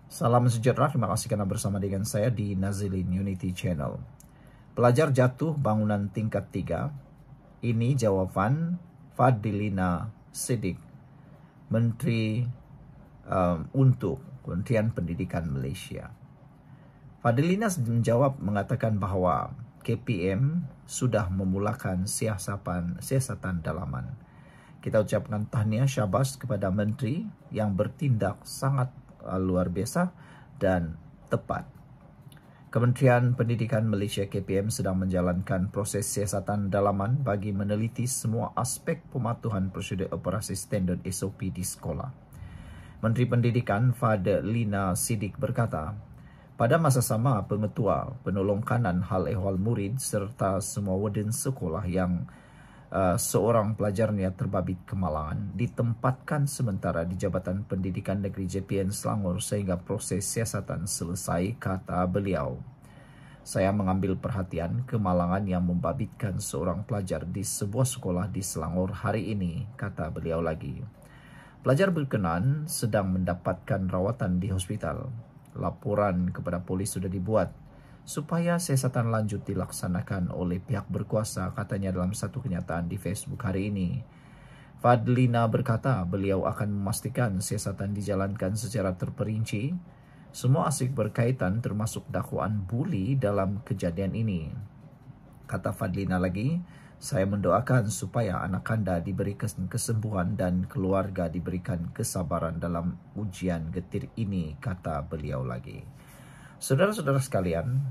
Salam sejahtera, terima kasih karena bersama dengan saya di Nazilin Unity Channel. Pelajar jatuh bangunan tingkat 3. Ini jawaban Fadlina Siddiq, Menteri untuk Kementerian Pendidikan Malaysia. Fadlina menjawab mengatakan bahwa KPM sudah memulakan siasatan dalaman. Kita ucapkan tahniah syabas kepada Menteri yang bertindak sangat luar biasa dan tepat. Kementerian Pendidikan Malaysia KPM sedang menjalankan proses siasatan dalaman bagi meneliti semua aspek pematuhan prosedur operasi standard SOP di sekolah. Menteri Pendidikan Fadlina Siddiq berkata, pada masa sama pengetua penolong kanan hal ehwal murid serta semua warden sekolah yang seorang pelajarnya terbabit kemalangan ditempatkan sementara di Jabatan Pendidikan Negeri JPN Selangor sehingga proses siasatan selesai, kata beliau. Saya mengambil perhatian kemalangan yang membabitkan seorang pelajar di sebuah sekolah di Selangor hari ini, kata beliau lagi. Pelajar berkenan sedang mendapatkan rawatan di hospital. Laporan kepada polis sudah dibuat supaya siasatan lanjut dilaksanakan oleh pihak berkuasa, katanya dalam satu kenyataan di Facebook hari ini. Fadlina berkata beliau akan memastikan siasatan dijalankan secara terperinci. Semua aspek berkaitan termasuk dakwaan buli dalam kejadian ini. Kata Fadlina lagi, saya mendoakan supaya anak anda diberikan kesembuhan dan keluarga diberikan kesabaran dalam ujian getir ini, kata beliau lagi. Saudara-saudara sekalian,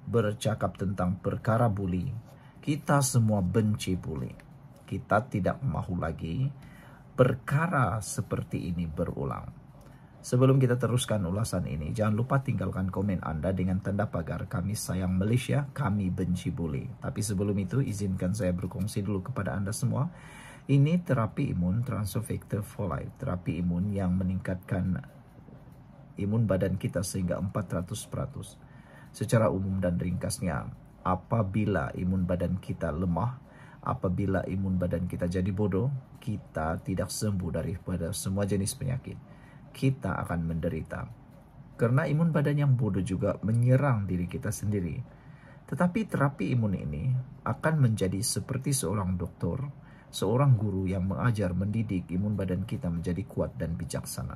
bercakap tentang perkara buli, kita semua benci buli. Kita tidak mahu lagi perkara seperti ini berulang. Sebelum kita teruskan ulasan ini, jangan lupa tinggalkan komen Anda dengan tanda pagar kami sayang Malaysia, kami benci buli. Tapi sebelum itu, izinkan saya berkongsi dulu kepada Anda semua. Ini terapi imun Transfer Factor for Life, terapi imun yang meningkatkan imun badan kita sehingga 400%. Secara umum dan ringkasnya, apabila imun badan kita lemah, apabila imun badan kita jadi bodoh, kita tidak sembuh daripada semua jenis penyakit. Kita akan menderita. Karena imun badan yang bodoh juga menyerang diri kita sendiri. Tetapi terapi imun ini akan menjadi seperti seorang dokter, seorang guru yang mengajar mendidik imun badan kita menjadi kuat dan bijaksana.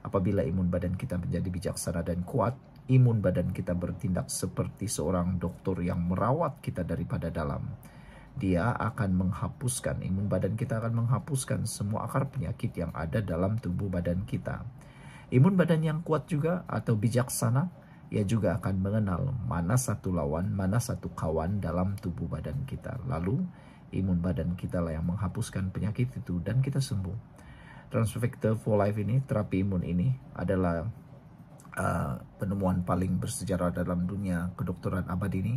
Apabila imun badan kita menjadi bijaksana dan kuat, imun badan kita bertindak seperti seorang dokter yang merawat kita daripada dalam. Dia akan menghapuskan, imun badan kita akan menghapuskan semua akar penyakit yang ada dalam tubuh badan kita. Imun badan yang kuat juga atau bijaksana, ia juga akan mengenal mana satu lawan, mana satu kawan dalam tubuh badan kita. Lalu, imun badan kita lah yang menghapuskan penyakit itu dan kita sembuh. Transfer Factor for Life ini, terapi imun ini adalah penemuan paling bersejarah dalam dunia kedokteran abad ini.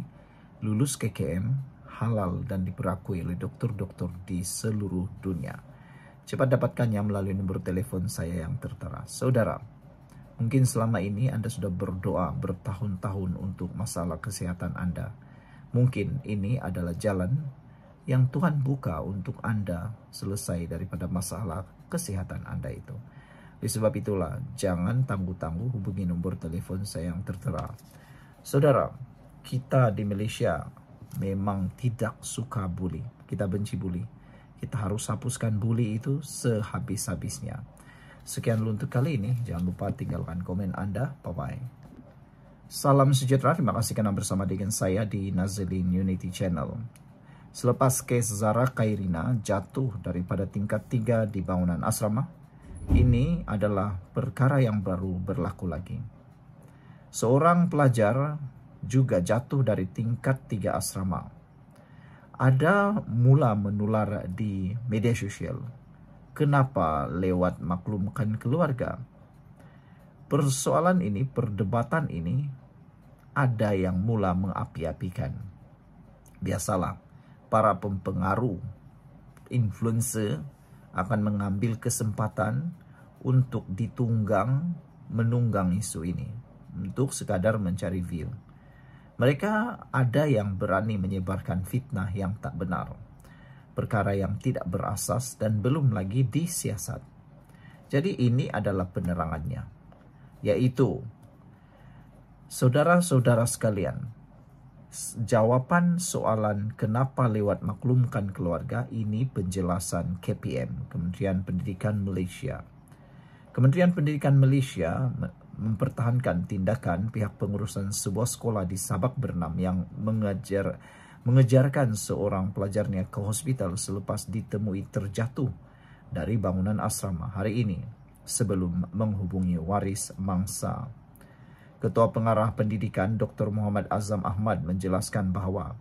Lulus KKM, halal dan diperakui oleh dokter-dokter di seluruh dunia. Cepat dapatkannya melalui nomor telepon saya yang tertera. Saudara, mungkin selama ini Anda sudah berdoa bertahun-tahun untuk masalah kesehatan Anda. Mungkin ini adalah jalan yang Tuhan buka untuk Anda selesai daripada masalah kesehatan Anda itu. Oleh sebab itulah, jangan tangguh-tangguh hubungi nomor telepon saya yang tertera. Saudara, kita di Malaysia memang tidak suka buli. Kita benci buli. Kita harus hapuskan buli itu sehabis-habisnya. Sekian dulu untuk kali ini. Jangan lupa tinggalkan komen Anda. Bye-bye. Salam sejahtera. Terima kasih karena bersama dengan saya di Nazilin Unity Channel. Selepas kes Zara Khairina jatuh daripada tingkat 3 di bangunan asrama, ini adalah perkara yang baru berlaku lagi. Seorang pelajar juga jatuh dari tingkat 3 asrama. Ada mula menular di media sosial. Kenapa lewat maklumkan keluarga? Persoalan ini, perdebatan ini, ada yang mula mengapi-apikan. Biasalah, para pempengaruh, influencer akan mengambil kesempatan untuk menunggang isu ini untuk sekadar mencari view. Mereka ada yang berani menyebarkan fitnah yang tak benar, perkara yang tidak berasas dan belum lagi disiasat. Jadi ini adalah penerangannya. yaitu, saudara-saudara sekalian, jawaban soalan kenapa lewat maklumkan keluarga ini penjelasan KPM, Kementerian Pendidikan Malaysia. Kementerian Pendidikan Malaysia mempertahankan tindakan pihak pengurusan sebuah sekolah di Sabak Bernam yang mengejarkan seorang pelajarnya ke hospital selepas ditemui terjatuh dari bangunan asrama hari ini sebelum menghubungi waris mangsa. Ketua Pengarah Pendidikan Dr. Muhammad Azam Ahmad menjelaskan bahawa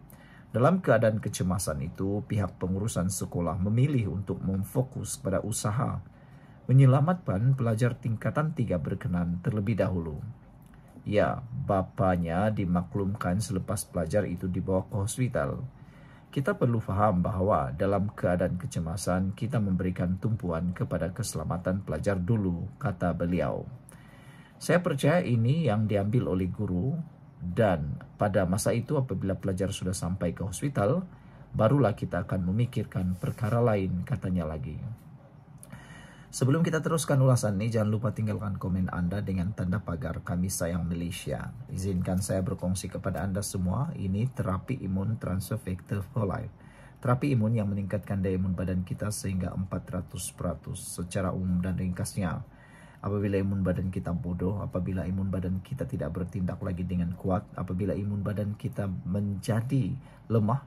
dalam keadaan kecemasan itu, pihak pengurusan sekolah memilih untuk memfokus pada usaha menyelamatkan pelajar tingkatan 3 berkenan terlebih dahulu. Ya, bapanya dimaklumkan selepas pelajar itu dibawa ke hospital. Kita perlu faham bahawa dalam keadaan kecemasan, kita memberikan tumpuan kepada keselamatan pelajar dulu, kata beliau. Saya percaya ini yang diambil oleh guru, dan pada masa itu apabila pelajar sudah sampai ke hospital, barulah kita akan memikirkan perkara lain, katanya lagi. Sebelum kita teruskan ulasan ini, jangan lupa tinggalkan komen Anda dengan tanda pagar Kami Sayang Malaysia. Izinkan saya berkongsi kepada Anda semua, ini terapi imun transfer factor for life. Terapi imun yang meningkatkan daya imun badan kita sehingga 400%. Secara umum dan ringkasnya, apabila imun badan kita bodoh, apabila imun badan kita tidak bertindak lagi dengan kuat, apabila imun badan kita menjadi lemah,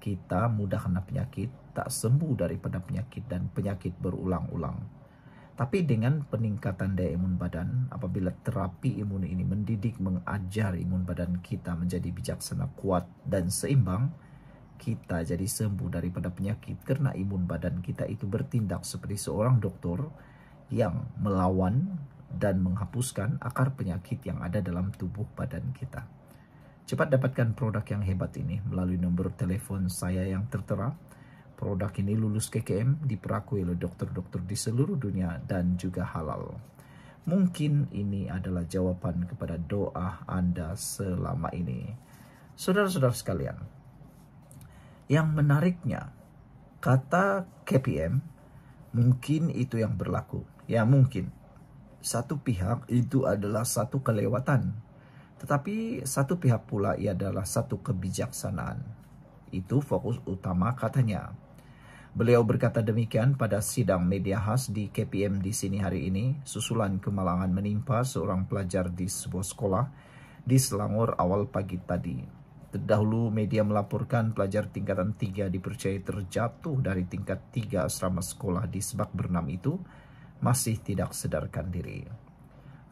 kita mudah kena penyakit, tak sembuh daripada penyakit dan penyakit berulang-ulang. Tapi dengan peningkatan daya imun badan, apabila terapi imun ini mendidik, mengajar imun badan kita menjadi bijaksana, kuat dan seimbang, kita jadi sembuh daripada penyakit karena imun badan kita itu bertindak seperti seorang doktor yang melawan dan menghapuskan akar penyakit yang ada dalam tubuh badan kita. Cepat dapatkan produk yang hebat ini melalui nombor telefon saya yang tertera. Produk ini lulus KKM, diperakui oleh dokter-dokter di seluruh dunia dan juga halal. Mungkin ini adalah jawaban kepada doa Anda selama ini. Saudara-saudara sekalian, yang menariknya, kata KPM, mungkin itu yang berlaku. Ya mungkin, satu pihak itu adalah satu kelewatan, tetapi satu pihak pula ia adalah satu kebijaksanaan. Itu fokus utama katanya. Beliau berkata demikian pada sidang media khas di KPM di sini hari ini, susulan kemalangan menimpa seorang pelajar di sebuah sekolah di Selangor awal pagi tadi. Terdahulu media melaporkan pelajar tingkatan 3 dipercayai terjatuh dari tingkat 3 asrama sekolah di Sabak Bernam itu masih tidak sadarkan diri.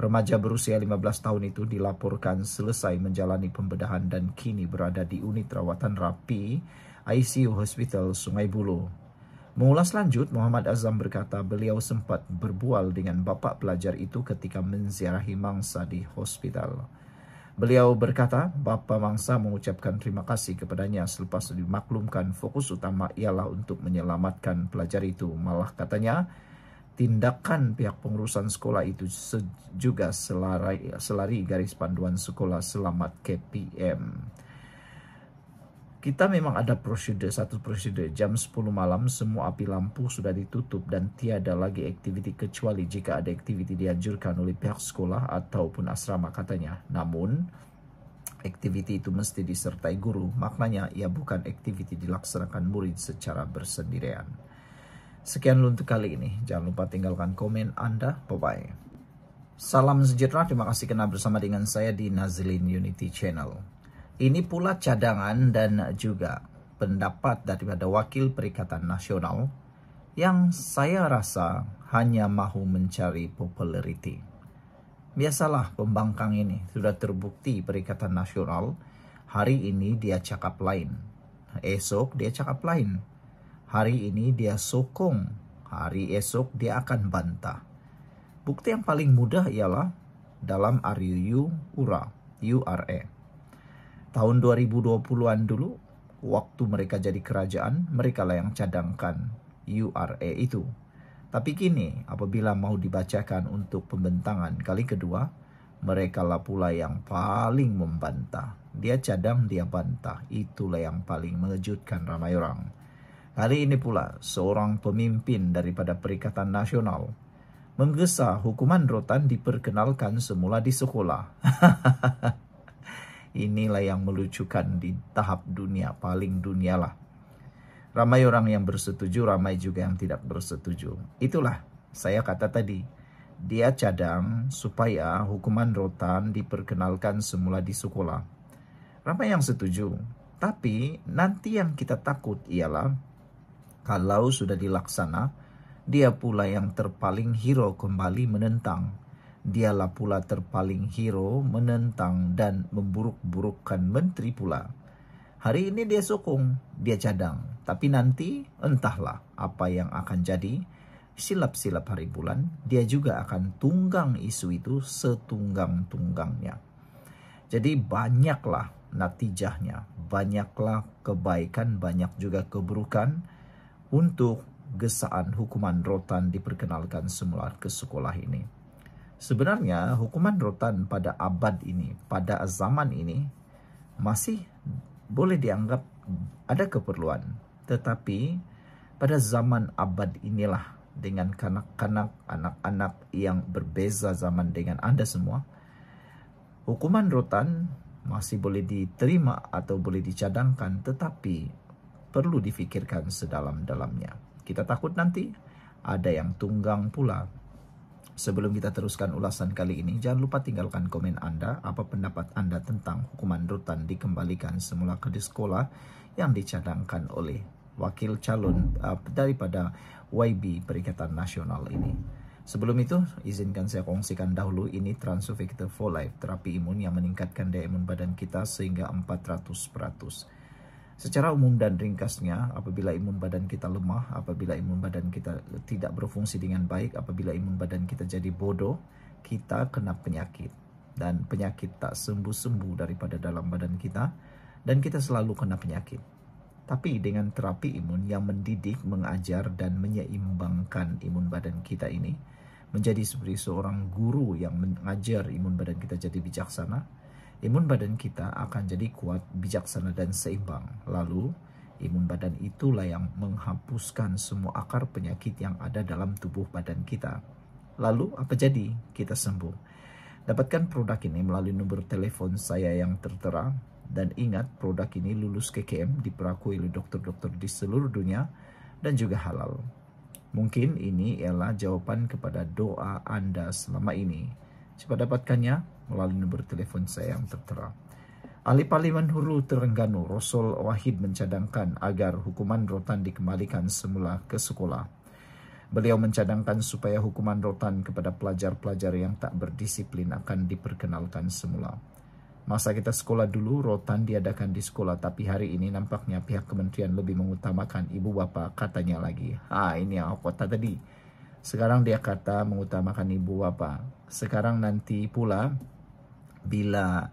Remaja berusia 15 tahun itu dilaporkan selesai menjalani pembedahan dan kini berada di unit rawatan rapi ICU Hospital Sungai Buloh. Mengulas lanjut, Muhammad Azam berkata beliau sempat berbual dengan bapa pelajar itu ketika menziarahi mangsa di hospital. Beliau berkata bapa mangsa mengucapkan terima kasih kepadanya selepas dimaklumkan fokus utama ialah untuk menyelamatkan pelajar itu. Malah katanya, tindakan pihak pengurusan sekolah itu juga selari garis panduan sekolah selamat KPM. Kita memang ada satu prosedur. Jam 10 malam semua api lampu sudah ditutup dan tiada lagi aktiviti kecuali jika ada aktiviti dianjurkan oleh pihak sekolah ataupun asrama katanya. Namun, aktiviti itu mesti disertai guru. Maknanya ia bukan aktiviti dilaksanakan murid secara bersendirian. Sekian untuk kali ini. Jangan lupa tinggalkan komen Anda. Bye-bye. Salam sejahtera. Terima kasih kerana bersama dengan saya di Nazilin Unity Channel. Ini pula cadangan dan juga pendapat daripada Wakil Perikatan Nasional yang saya rasa hanya mahu mencari populariti. Biasalah pembangkang ini sudah terbukti Perikatan Nasional. Hari ini dia cakap lain. Esok dia cakap lain. Hari ini dia sokong. Hari esok dia akan bantah. Bukti yang paling mudah ialah dalam RUU URA. Tahun 2020-an dulu, waktu mereka jadi kerajaan, mereka lah yang cadangkan URA itu. Tapi kini, apabila mau dibacakan untuk pembentangan kali kedua, mereka lah pula yang paling membantah. Dia cadang, dia bantah. Itulah yang paling mengejutkan ramai orang. Kali ini pula, seorang pemimpin daripada Perikatan Nasional menggesa hukuman rotan diperkenalkan semula di sekolah. Inilah yang melucukan di tahap dunia, paling dunia lah. Ramai orang yang bersetuju, ramai juga yang tidak bersetuju. Itulah saya kata tadi, dia cadang supaya hukuman rotan diperkenalkan semula di sekolah. Ramai yang setuju, tapi nanti yang kita takut ialah kalau sudah dilaksana, dia pula yang terpaling hero kembali menentang. Dialah pula terpaling hero menentang dan memburuk-burukkan menteri pula. Hari ini dia sokong, dia cadang. Tapi nanti entahlah apa yang akan jadi. Silap-silap hari bulan, dia juga akan tunggang isu itu setunggang-tunggangnya. Jadi banyaklah natijahnya, banyaklah kebaikan, banyak juga keburukan untuk gesaan hukuman rotan diperkenalkan semula ke sekolah ini. Sebenarnya hukuman rotan pada abad ini, pada zaman ini masih boleh dianggap ada keperluan. Tetapi pada zaman abad inilah dengan kanak-kanak, anak-anak yang berbeza zaman dengan Anda semua, hukuman rotan masih boleh diterima atau boleh dicadangkan, tetapi perlu difikirkan sedalam-dalamnya. Kita takut nanti ada yang tunggang pula. Sebelum kita teruskan ulasan kali ini, jangan lupa tinggalkan komen Anda, apa pendapat Anda tentang hukuman rotan dikembalikan semula ke sekolah yang dicadangkan oleh wakil calon daripada YB Perikatan Nasional ini. Sebelum itu, izinkan saya kongsikan dahulu ini Transovector for Life, terapi imun yang meningkatkan daya imun badan kita sehingga 400%. Secara umum dan ringkasnya, apabila imun badan kita lemah, apabila imun badan kita tidak berfungsi dengan baik, apabila imun badan kita jadi bodoh, kita kena penyakit. Dan penyakit tak sembuh-sembuh daripada dalam badan kita, dan kita selalu kena penyakit. Tapi dengan terapi imun yang mendidik, mengajar, dan menyeimbangkan imun badan kita ini, menjadi seperti seorang guru yang mengajar imun badan kita jadi bijaksana, imun badan kita akan jadi kuat, bijaksana, dan seimbang. Lalu, imun badan itulah yang menghapuskan semua akar penyakit yang ada dalam tubuh badan kita. Lalu, apa jadi? Kita sembuh. Dapatkan produk ini melalui nomor telepon saya yang tertera. Dan ingat, produk ini lulus KKM, diperakui oleh dokter-dokter di seluruh dunia, dan juga halal. Mungkin ini ialah jawaban kepada doa Anda selama ini. Cepat dapatkannya melalui nomor telepon saya yang tertera. Ahli Parlimen Hulu Terengganu, Rosul Wahid mencadangkan agar hukuman rotan dikembalikan semula ke sekolah. Beliau mencadangkan supaya hukuman rotan kepada pelajar-pelajar yang tak berdisiplin akan diperkenalkan semula. Masa kita sekolah dulu, rotan diadakan di sekolah, tapi hari ini nampaknya pihak kementerian lebih mengutamakan ibu bapa, katanya lagi. Ini yang aku kata tadi. Sekarang dia kata mengutamakan ibu bapa. Sekarang nanti pula bila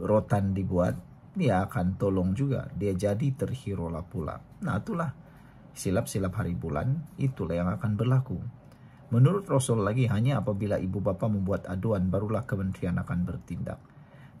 rotan dibuat, dia akan tolong juga. Dia jadi terhirola pula. Nah itulah silap-silap hari bulan, itulah yang akan berlaku. Menurut Rasul lagi, hanya apabila ibu bapa membuat aduan barulah kementerian akan bertindak.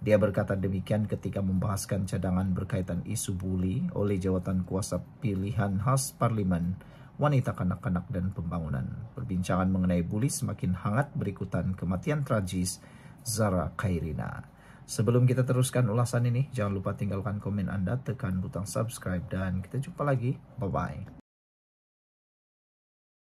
Dia berkata demikian ketika membahaskan cadangan berkaitan isu buli oleh jawatan kuasa pilihan khas Parlimen, wanita, kanak-kanak, dan pembangunan. Perbincangan mengenai buli semakin hangat berikutan kematian tragis Zara Khairina. Sebelum kita teruskan ulasan ini, jangan lupa tinggalkan komen Anda, tekan butang subscribe, dan kita jumpa lagi. Bye-bye.